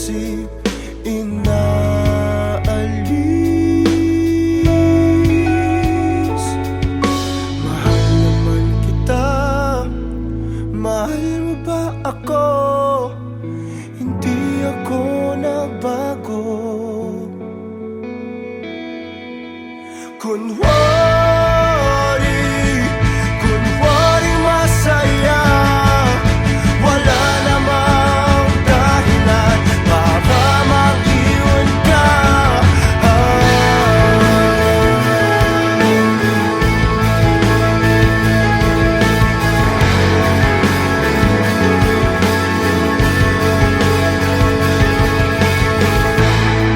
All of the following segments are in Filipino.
isip inaalis. Mahal naman kita, mahal mo ba ako? Hindi ako nagbago. Kunwari masaya, wala namang dahilan para mag-iwan ka.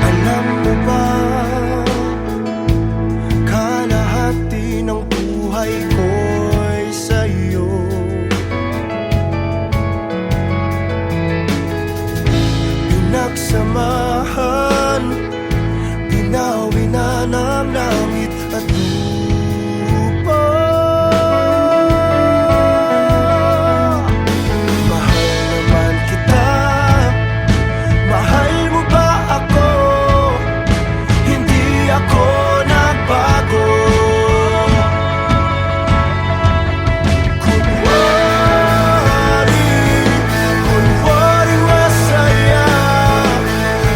Alam mo ba, kalahati ng buhay ko'y sa'yo. Pinagsamahan, binawi na ng langit at lupa. Mahal naman kita, mahal mo ba ako? Hindi ako nagbago. Kunwari masaya,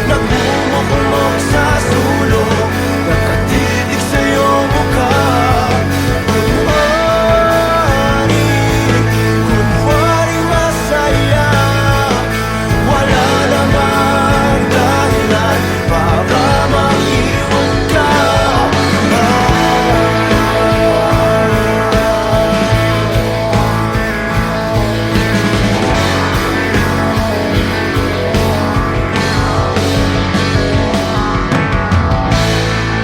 nagmumukmok sa sulok, nakatitig sa iyong mukha. Kunwari masaya, wala namang dahilan para mag-iwan ka.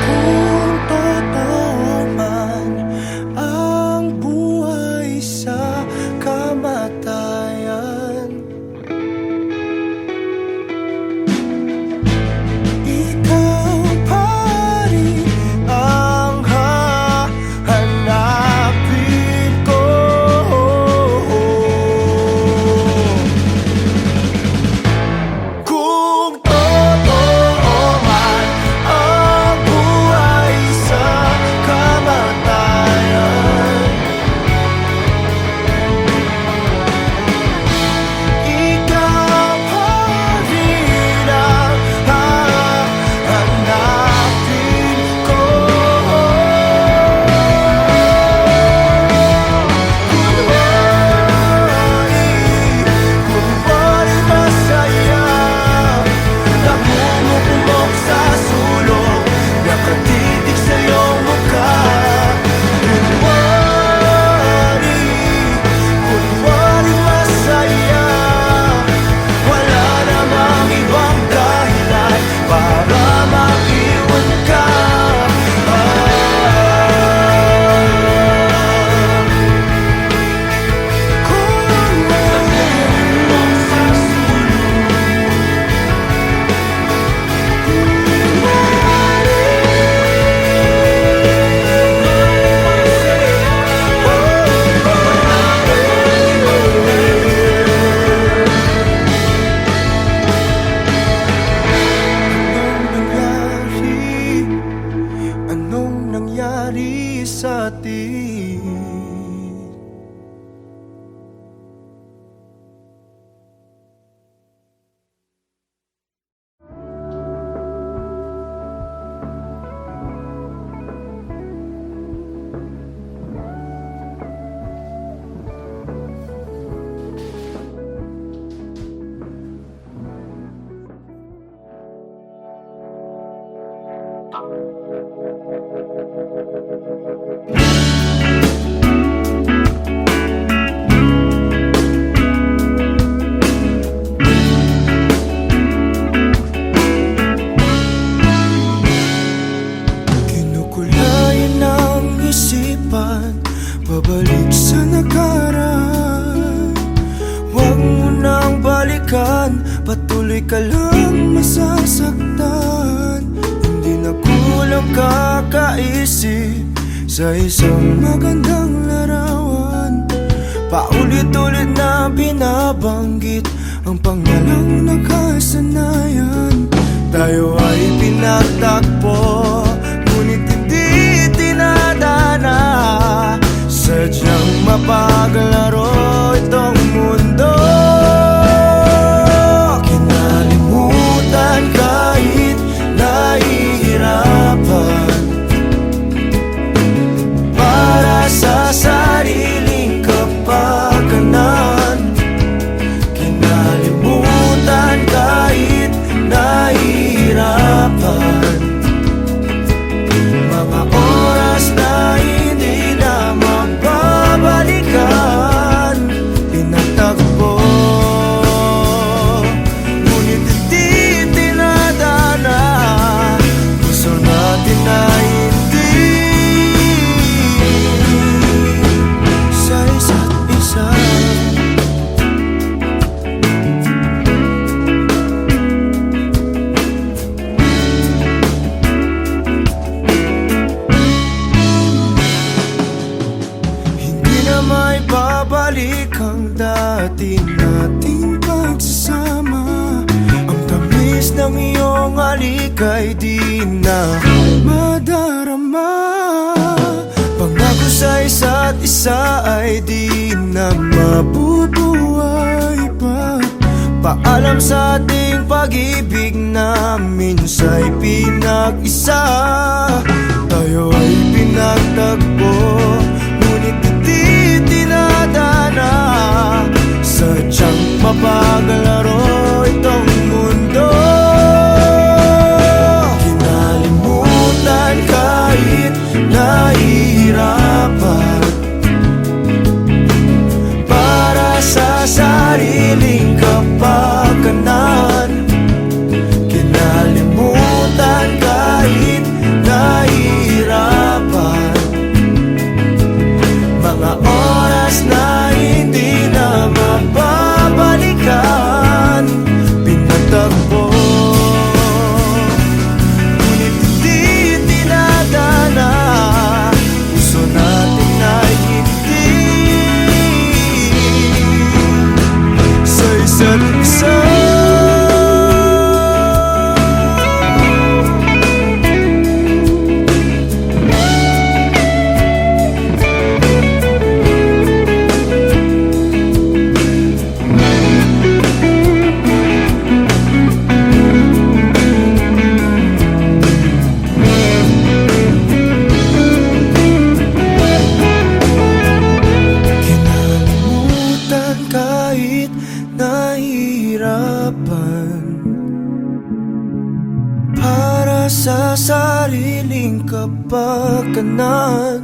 Kung totoo man ang buhay sa kamatayan, ikaw pa rin ang hahanapin ko. Kung totoo man ang buhay sa kamatayan, ikaw pa rin ang hahanapin ko. Kunwari masaya, nagmumukmok sa sulok, nakatitig sa iyong mukha. Kunwari masaya, wala namang ibang dahilan para mag-iwan ka. Anong nangyari sa atin? Kinukulayan ng isipan, pabalik sa nakaraan. Huwag mo nang balikan, patuloy ka lang masasaktan. Hindi na kulang kakaisip sa isang magandang larawan. Paulit-ulit na binabanggit ang pangalang nakasanayan. Tayo ay pinagtagpo, ngunit hindi tinadana. Sadyang mapaglaro itong mundo. Kinalimutan kahit nahihirapan, para sa sariling kapakanan. Kinalimutan kahit nahihirapan, mga oras na hindi na mababalikan. Pinagtagpo, ngunit hindi tinadana. Gusto natin na hindi sa isa't isa. May babalik ang dati nating pagsasama. Ang tamis ng iyong halik ay di na madarama. Pangako sa isa't isa ay di na mabubuhay pa. Paalam sa ating pag-ibig na minsa'y pinag-isa. Tayo ay pinagtagpo, ngunit hindi tinadana. Sadyang mapaglaro itong mundo. Kinalimutan kahit nahihirapan, para sa sariling kapakanan. Kinalimutan kahit nahihirapan, mga oras na hindi na mababalikan. Pinagtagpo, ngunit hindi tinadana. Gusto natin na hindi sa isa't isa. Kahit nahihirapan, para sa sariling kapakanan.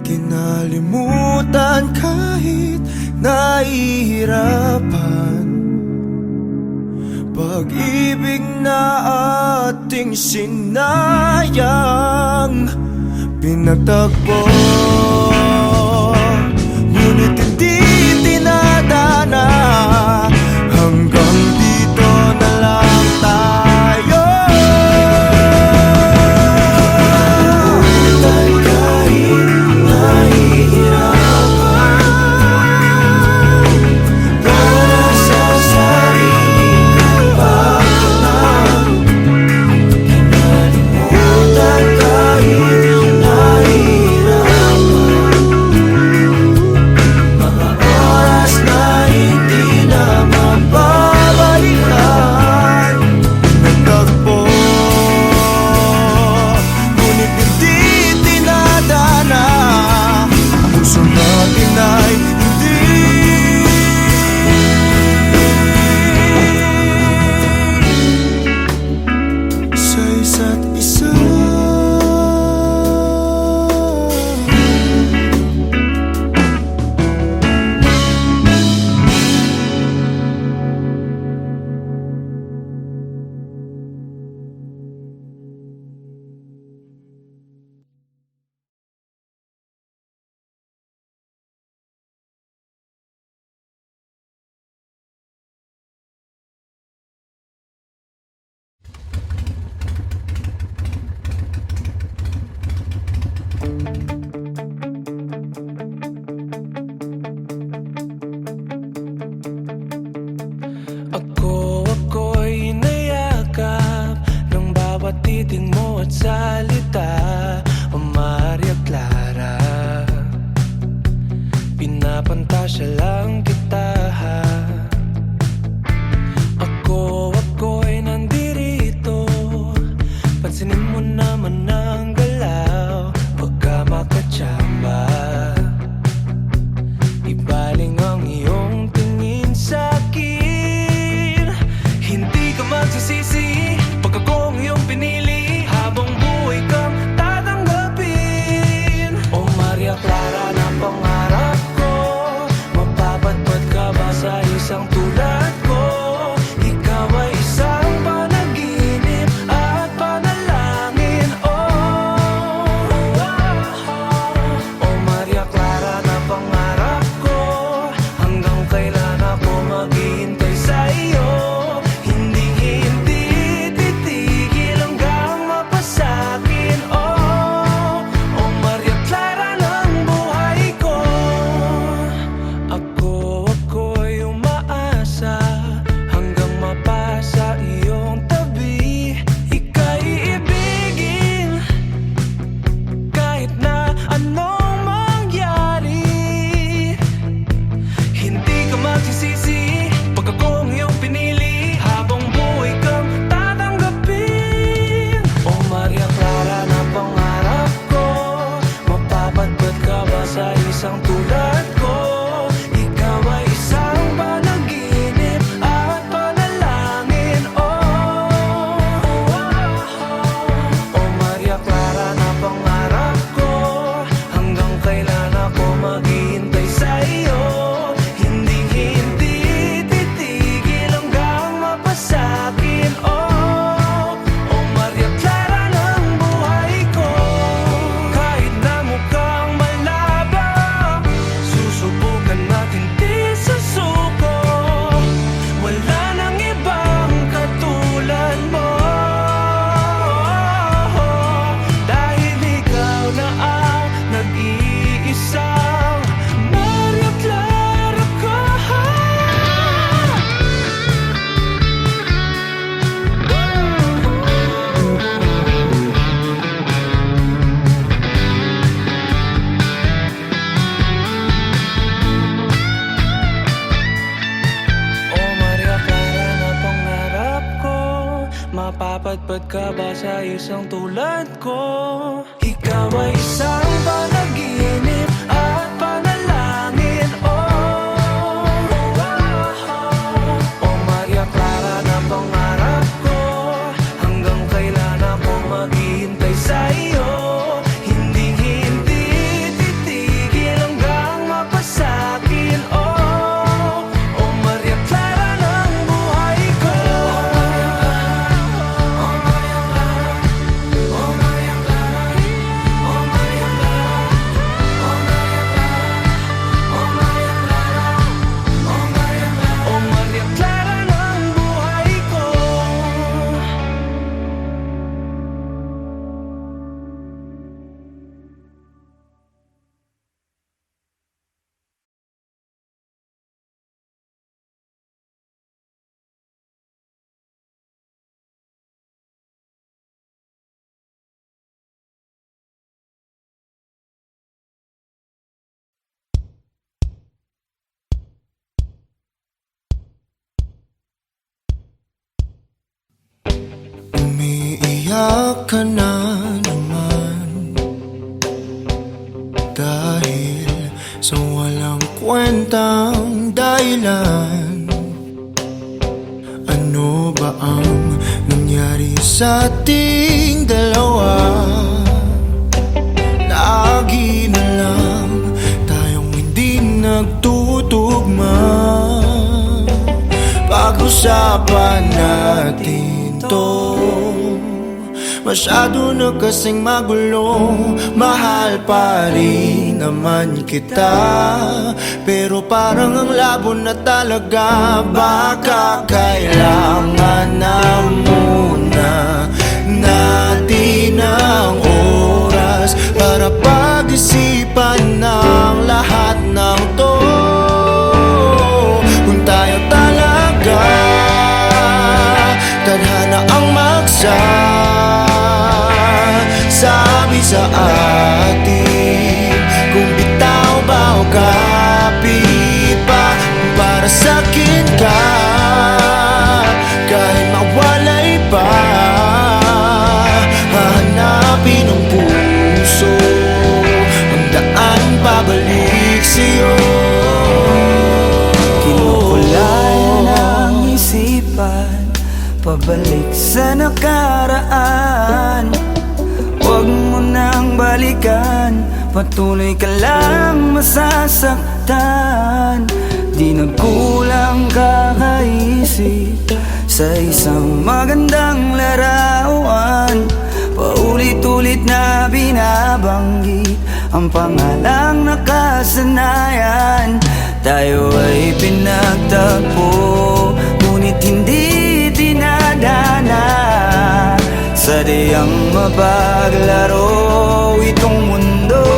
Kinalimutan kahit nahihirapan, pag-ibig na ating sinayang. Pinagtagpo, ngunit hindi tinadana. Hanggang dito na lang tayo. Kinalimutan kahit nahihirapan, para sa sariling kapakanan. Kinalimutan kahit nahihirapan, anong mangyari, hindi ka magsisisi pag ako ang iyong pinili. Habang buhay kang tatanggapin. O Maria Clara na pangarap ko, mapapadpad ka ba sa isang tulad ko? Ikaw ay isang panaginip at panalangin. O Maria Clara na pangarap ko, hanggang kailan ako maghihintay sa iyo. Hindi titigil hanggang mapasakin. O Maria Clara ng buhay ko. Kahit na mukhang malabang, susubukan natin di susuko. Wala nang ibang katulad mo, dahil ikaw na ang nag-iisang Maria Clara ko. O Maria Clara na pangarap ko, mapapadpad ka ba sa isang tulad ko? Ikaw ay isang panaginip at panalangin. O Maria Clara na pangarap ko, hanggang kailan ako maghihintay sa iyo. Hindi titigil hanggang mapasakin. O Maria Clara ng buhay ko. O Maria Clara, O Maria Clara, O Maria Clara, O Maria Clara, O Maria Clara, O Maria Clara, O Maria Clara ng buhay ko. Umiiyak ka na naman dahil sa walang kwentang dahilan. Ano ba ang nangyari sa ating dalawa? Lagi na lang tayong hindi nagtutugma. Pag-usapan natin to, masyado na kasing magulo. Mahal pa rin naman kita, pero parang ang labo na talaga. Baka kailangan na muna natin ang oras para pag-isipan ng lahat ng to. Kung tayo talaga tadhana ang sabi sa atin, kung bitaw ba o kapit pa, para sa'kin ka kahit mawalay pa. Hahanapin ng puso ang daan pabalik sa'yo. Kinukulay ng isipan, pabalik sa nakaraan. Huwag mo nang balikan, patuloy ka lang masasaktan. Di nagkulang kakaisip sa isang magandang larawan. Paulit-ulit na binabanggit ang pangalang nakasanayan. Tayo ay pinagtagpo, ngunit hindi dinadana. Sadyang mapaglaro itong mundo.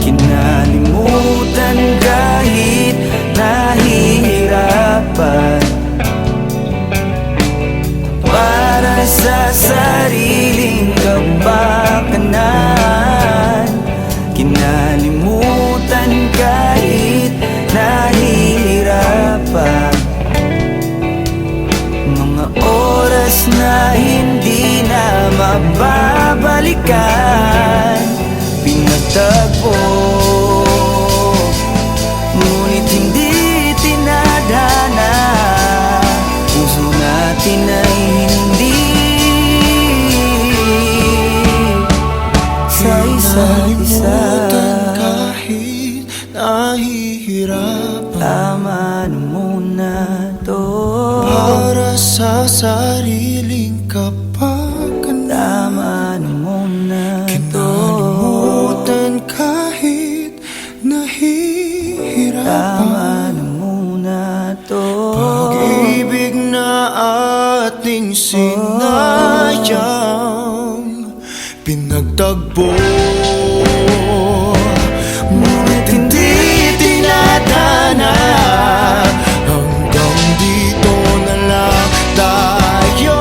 Kinalimutan kahit nahihirapan, para sa sariling kapakanan. balikan, pinagtagpo. Ngunit hindi tinadhana, puso natin ay hindi sa isa't isa. Kahit nahihirapan, Tama na muna to, para sa sariling kapakanan. tama na muna to. Kinalimutan kahit nahihirapan. Tama na muna to. Pag-ibig na ating sinayang, pinagtagpo. Ngunit hindi tinadhana, hanggang dito na lang tayo.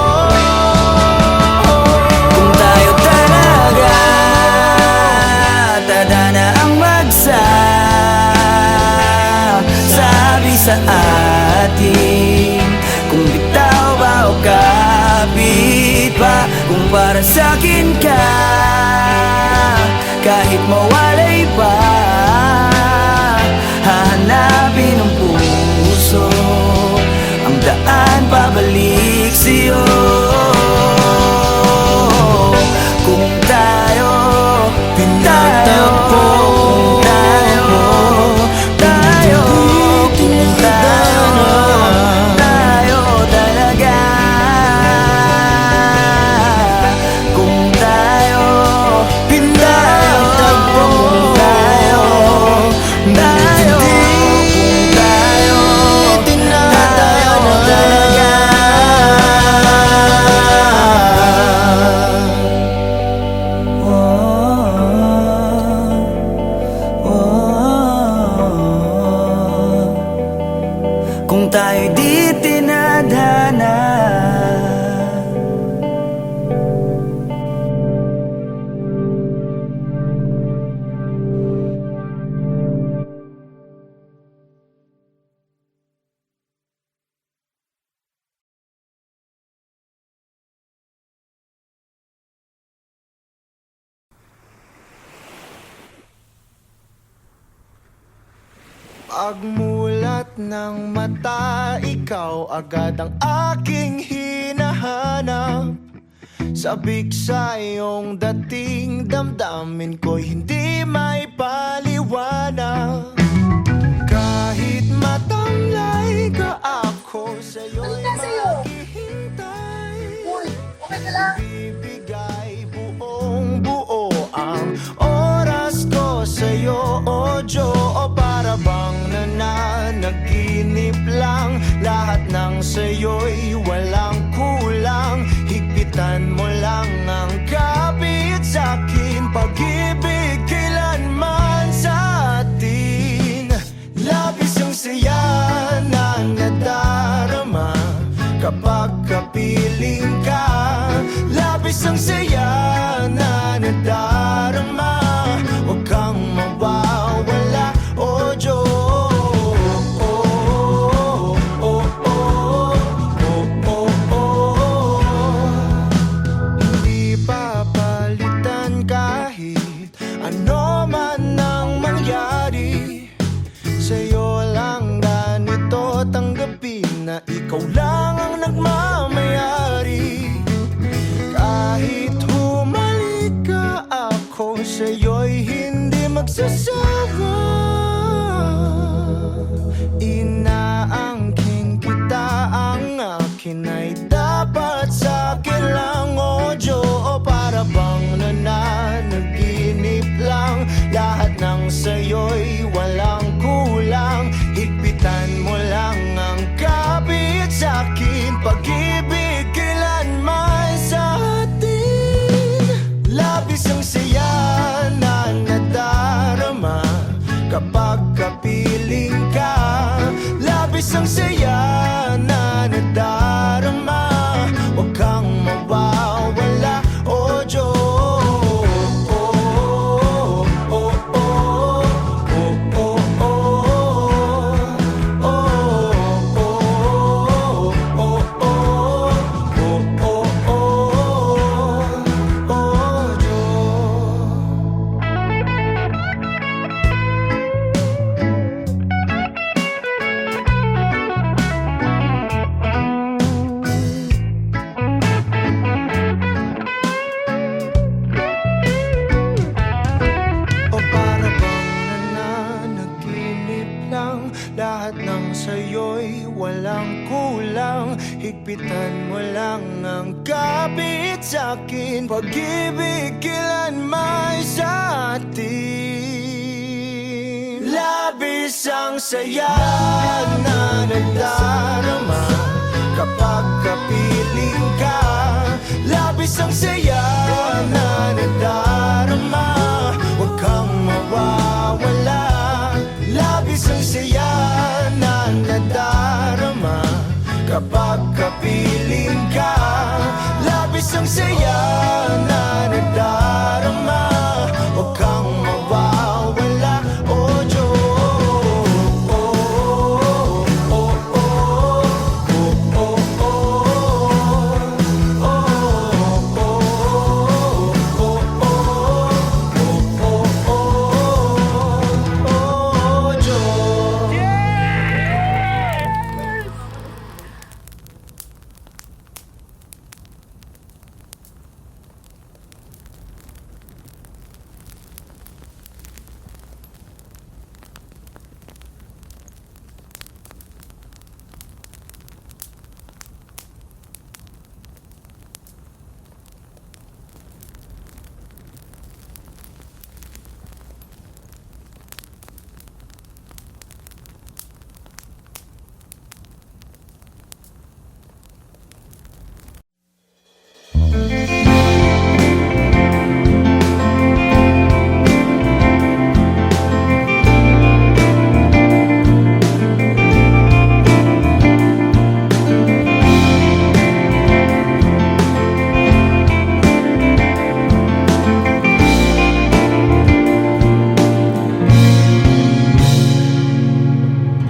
Kung tayo talaga tadhana ang magsasabi sa atin, kung bitaw ba o kapit pa, kung para sa'kin ka, kahit mawalay pa, hahanapin ng puso ang daan pabalik sa'yo. Kung tayo Pinagtagpo. kung tayo talaga, kung tayo Pinagtagpo. kung tayo talaga. Kung tayo di tinadhana, Pagmulat ng mata, ikaw agad ang aking hinahanap. Sabik sa iyong dating, damdamin ko'y hindi may paliwanag. Kahit matamlay ka, ako sa'yo'y Ano na sa'yo? maghihintay. Uy, okay ka lang? Ibigay buong buo ang oras ko sa'yo, o Diyo. O para bang nananaginip lang, lahat ng sa'yo'y walang kulang. Higpitan mo lang ang kapit sa'kin, pag-ibig kailanman sa atin. Labis ang saya na nadarama kapag kapiling ka. Labis ang saya na nadarama, huwag kang mawawala, o Diyos. Hindi papalitan kahit ano man ang mangyari. Sa'yo lang ganito tanggapin na ikaw lang ang nagmamayari. Kahit humalik ka, ako sa'yo'y hindi magsasawa. Inaangkin kita, ang akin ay dapat sa'kin lang, o Diyo. O para bang nananaginip lang, lahat ng sa'yo'y walang kulang. Higpitan mo lang ang kapit sa'kin, pag-ibig kailanman sa atin. Labis ang saya na nadarama kapag kapiling ka. Labis ang saya na nadarama, huwag kang mawawala, o Diyos. higpitan mo lang ang kapit sa'kin. Pag-ibig kailanman sa atin. Labis ang saya na nagdarama kapag kapiling ka. Labis ang saya na nagdarama, huwag kang mawawala. Labis ang saya na nadarama kapag kapiling ka. Labis ang saya na nadarama, huwag kang mawawala. Oh Diyos, oh, oh, oh, oh, oh, oh, Diyos.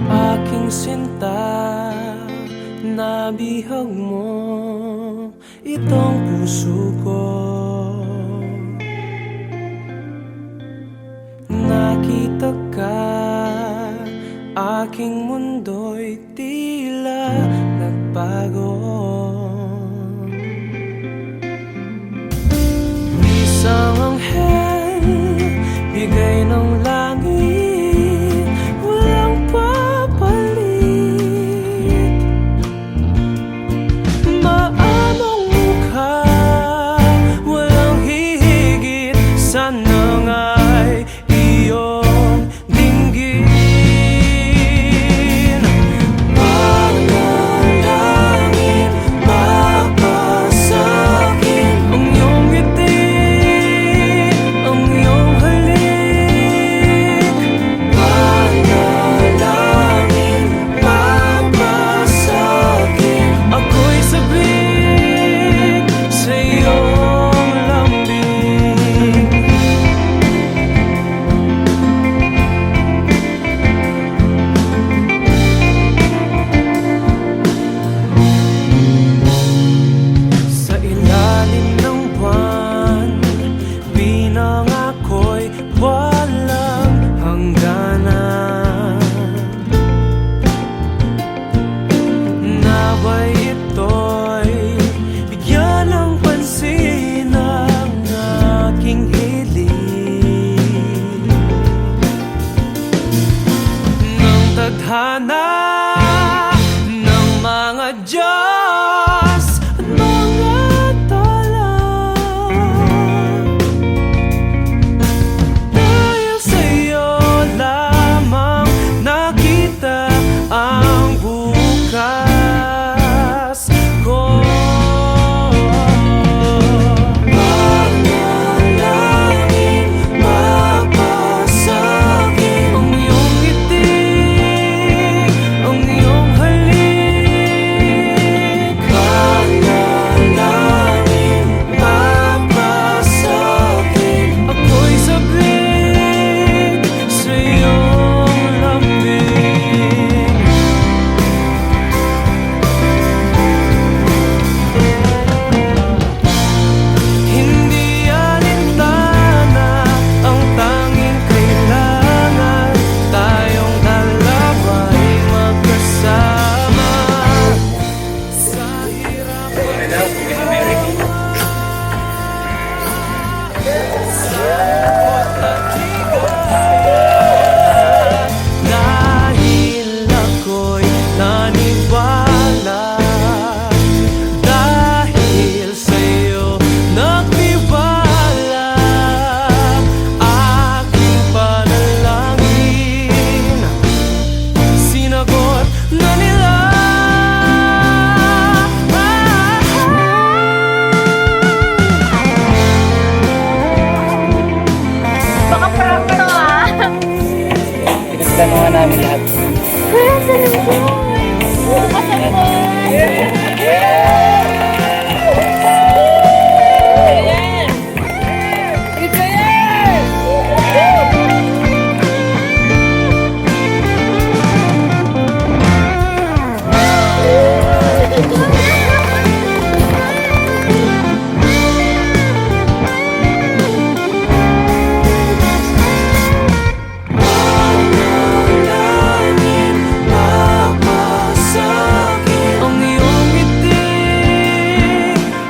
Aking sinta, nabihag mo itong puso ko. Nakita ka, aking mundo'y tila nagbago. Isang anghel, bigay ng langit, walang papalit. Maamong mukha, walang hihigit, sana nga'y iyong dinggin. Panalangin, mapasakin ang iyong ngiti, ang iyong halik. Panalangin, mapasakin, ako'y sabik sa iyong lambing. Tanungan namin lahat. Ang iyong ngiti,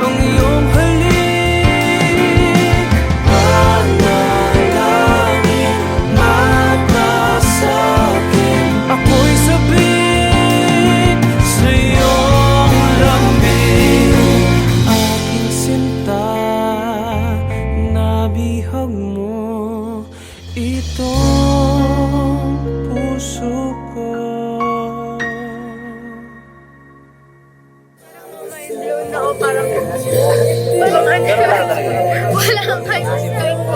ang iyong halik, panalangin mata sa'kin. Ako'y sabik sa iyong lambing, aking sinta, nabihag mo itong puso ko. Wala kang kahit string po.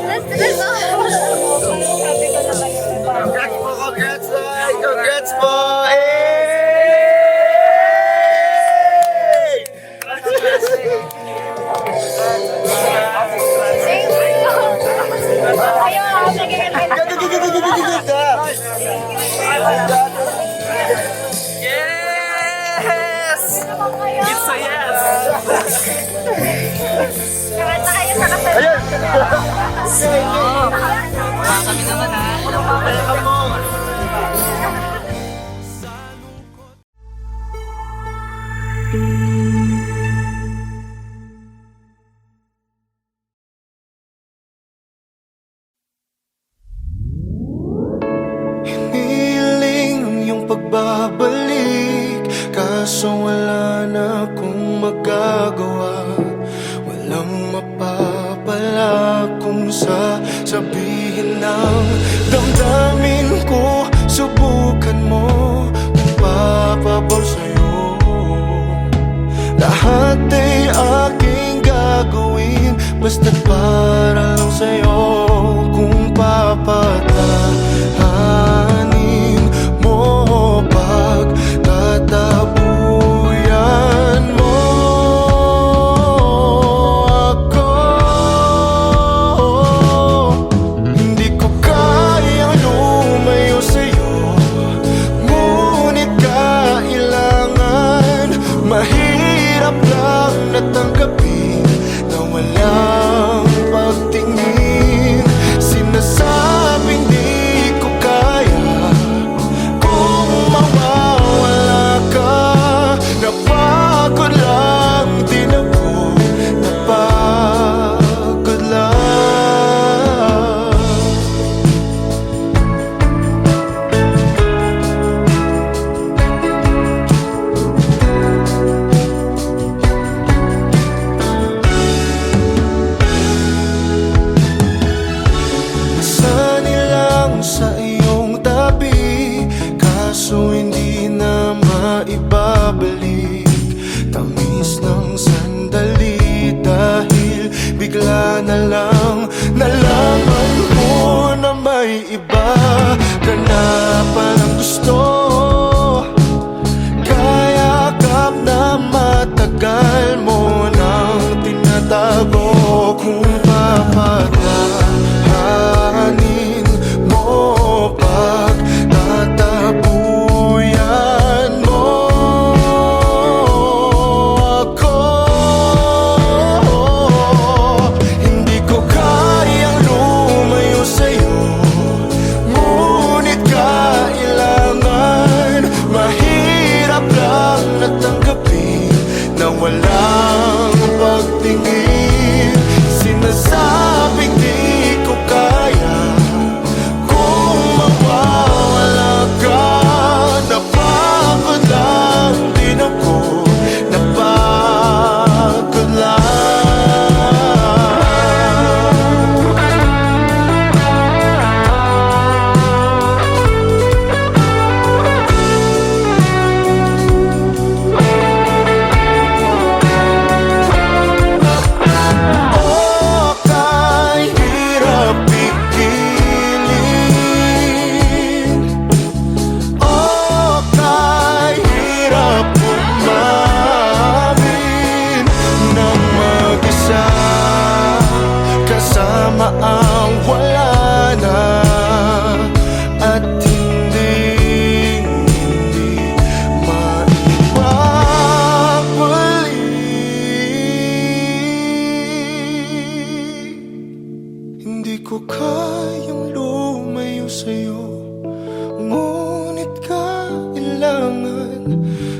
Let's Congrats po! Ayaw, nagiging Yes! It's a yes! Kanta kayo sa kasal. Hiniling ang iyong pagbabalik, kaso wala na akong magagawa. Walang mapapala kung sasabihin ng damdamin ko. Subukan mo kung papabaw sa'yo. Lahat ay aking gagawin, basta't para lang sa'yo. Kung papatahanin mo, pagtatabuyan mo ako. Hindi ko kayang lumayo sa'yo, ngunit kailangan. Mahirap lang natanggapin na walang pagtingin. Sinasabing di ko kaya kung mawawala ka. Napagod lang din ako, napagod lang. Nasanay lang sa iyong tabi, kaso hindi na maibabalik. Tamis ng sandali dahil bigla na lang nalaman ko na may iba ka na palang gusto. Kaya kap na matagal mo nang tinatago. Kung papatahanin mo, pagtatabuyan mo ako. Hindi ko kayang lumayo sa'yo, ngunit kailangan. Mahirap lang natanggapin na walang pagtingin. Hindi ko kayang lumayo sa'yo, ngunit kailangan.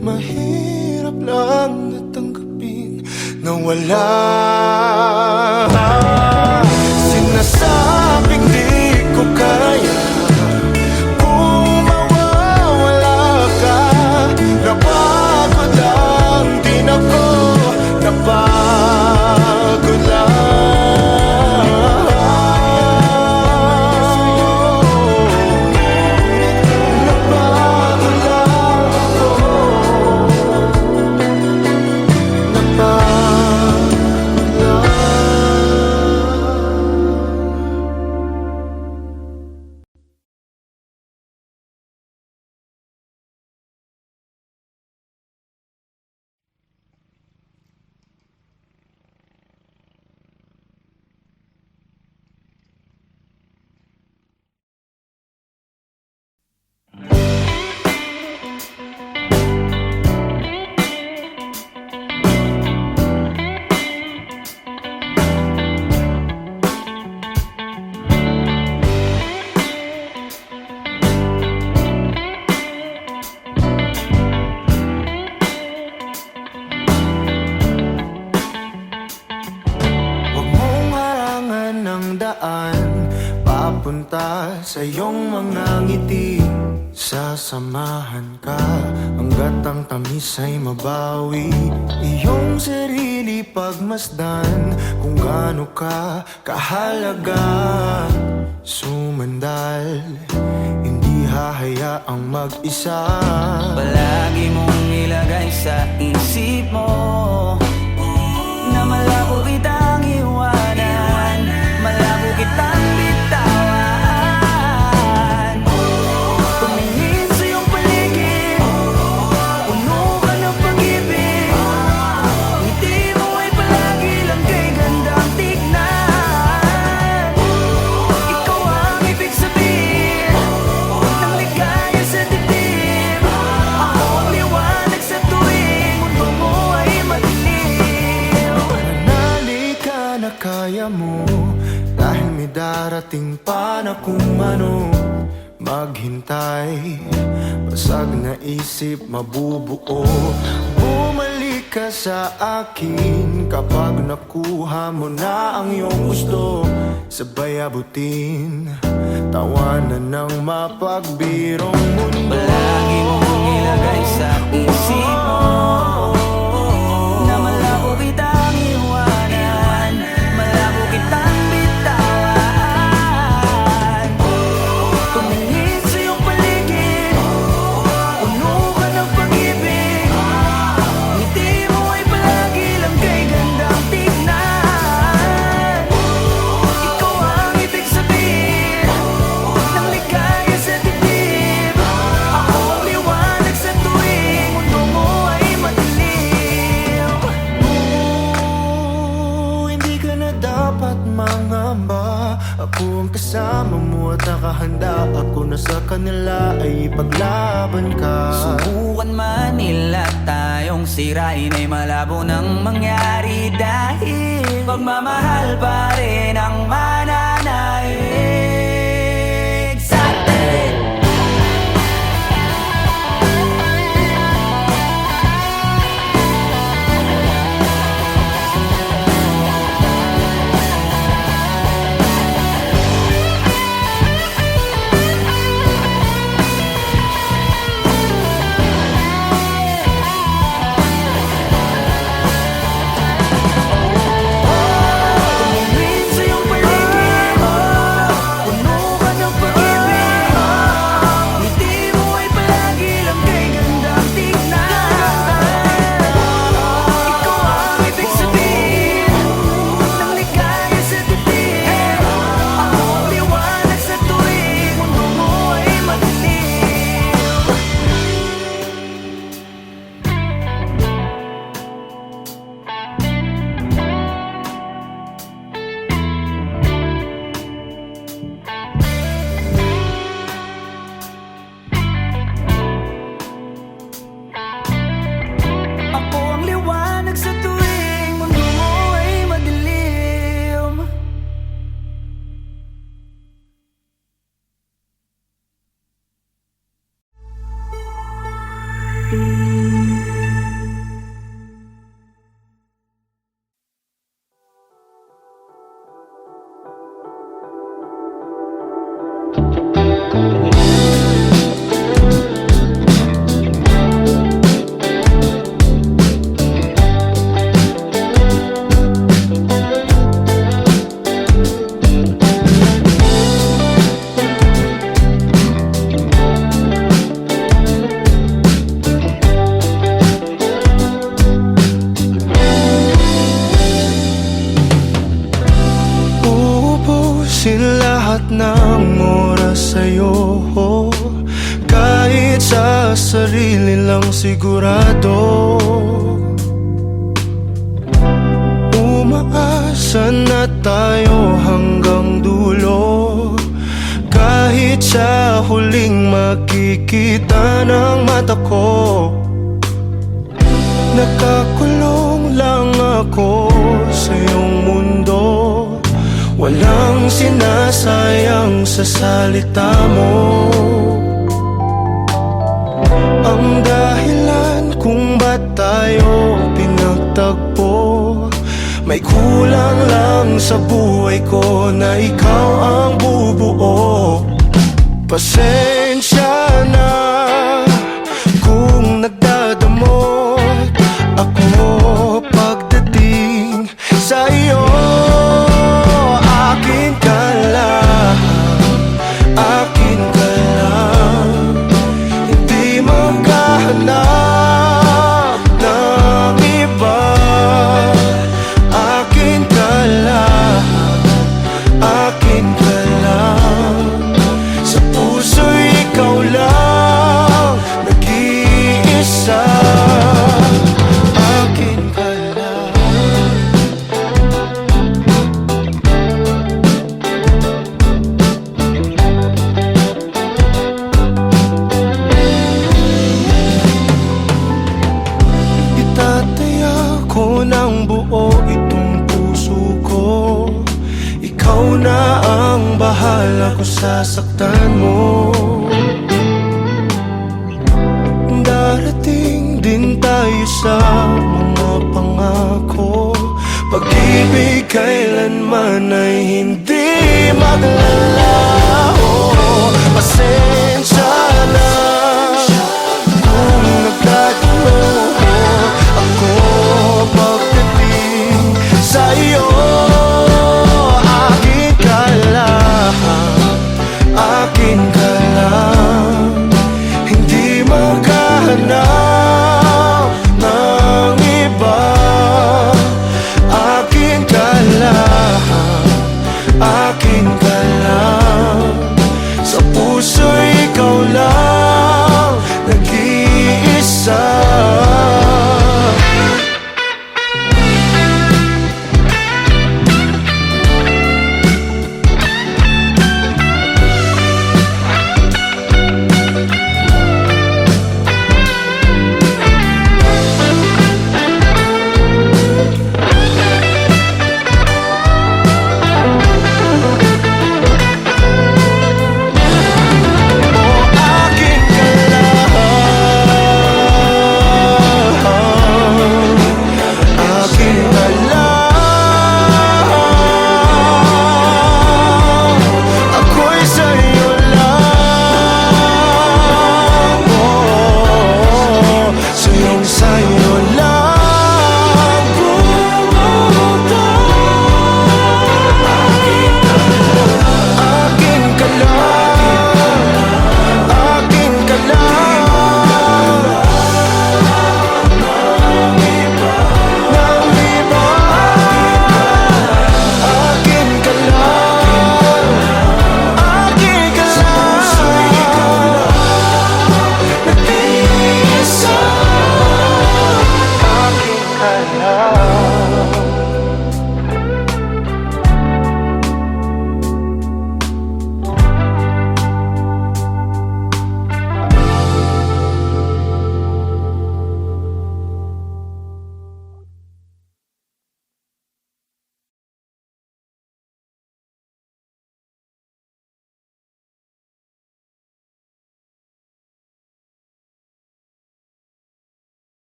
Mahirap lang natanggapin na wala. Sinasabing di ko kaya kung mawawala ka. Napagod lang din ako, napagod lang. Napagod lang ako, napagod lang. Huwag mong harangan ng daan papunta sa iyong mga ngiti. Sasamahan ka hanggat ang tamis ay mabawi. Iyong sarili pagmasdan kung gaano ka kahalaga. Sumandal, hindi hahayaang mag-isa. Palagi mong ilagay sa isip mo na malabo kitang iwanan, malabo kitang bitawan. Tumingin sa iyong paligid, puno ka ng pag-ibig. Ngiti mo ay palagi lang kay gandang tignan. Ikaw ang ibig sabihin ng ligaya sa dibdib. Ako ang liwanag sa tuwing mundo mo ay madilim. Manali ka na kaya mo, dahil may darating pa na kung ano. Maghintay, basag na isip mabubuo. Bumalik ka sa akin kapag nakuha mo na ang iyong gusto. Sabay abutin, tawanan ng mapagbirong mundo. Palagi mong ilagay sa isip mo na malabo kitang iwanan, malabo kitang bitawan. Tumingin sa iyong paligid, puno ka ng pag-ibig. Ngiti mo ay palagi lang kay gandang tignan. Ikaw ang ibig sabihin ng ligaya sa dibdib. Ako ang liwanag sa tuwing mundo mo ay madilim. Hindi ka na dapat mangamba. Ako ang kasama mo at nakahanda. Ako na sa kanila ay ipaglaban ka. Subukan man nila tayong sirain ay malabo nang mangyari. Dahil pagmamahal pa rin ang mananaig sa atin. Tumingin sa iyong Ubusin lahat ng oras sa'yo, kahit sa sarili lang sigurado. Umaasa na tayo hanggang dulo, kahit sa huling makikita ng mata ko. Nakakulong lang ako sa iyong mundo, walang sinasayang sa salita mo. Ang dahilan kung ba't tayo pinagtagpo, may kulang lang sa buhay ko na ikaw ang bubuo. Pasensya na kung nagdadamot ako pagdating sa iyo. Akin ka lang, akin ka lang, hindi maghahanap ng iba. Akin ka lang, akin ka lang, sa puso'y ikaw lang nag-iisa. Akin ka lang. Itataya ko ng buo itong puso ko, ikaw na ang bahala kung sasaktan mo. Darating din tayo sa mga pangako, pag-ibig kailanman ay hindi maglalaho. Pasensya na kung nagkatalo ako pagdating sa iyo. Akin ka lang, akin ka lang, hindi maghahanap ng iba. Akin ka lang, akin ka lang, sa puso'y ikaw lang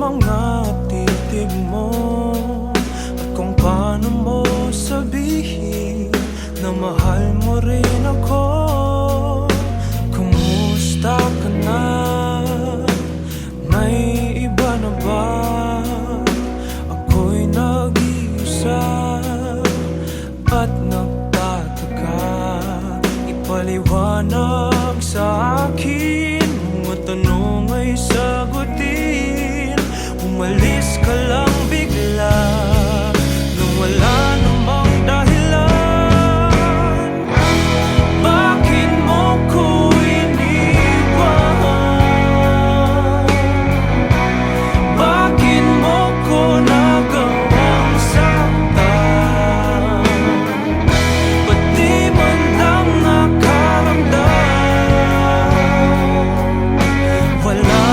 mga titig mo at kung paano mo sabihin na mahal mo rin ako. Kumusta ka na? May iba na ba? Ako'y nag-iisa at nagtataka. Ipaliwanag sa akin, mga tanong ay sagutin. Umalis ka lang bigla nung wala namang dahilan. Bakit mo ko iniwan? Bakit mo ko nagawang saktan? Ba't di man lang nakaramdam? Wala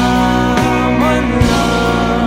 man lang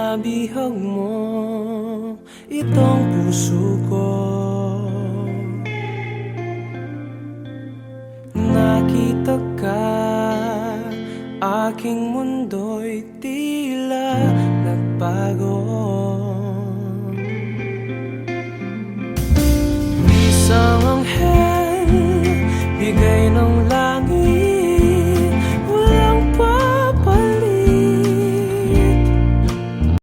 Nabihag mo itong puso ko. Nakita ka, aking mundo'y tila nagbago. Isang anghel, bigay ng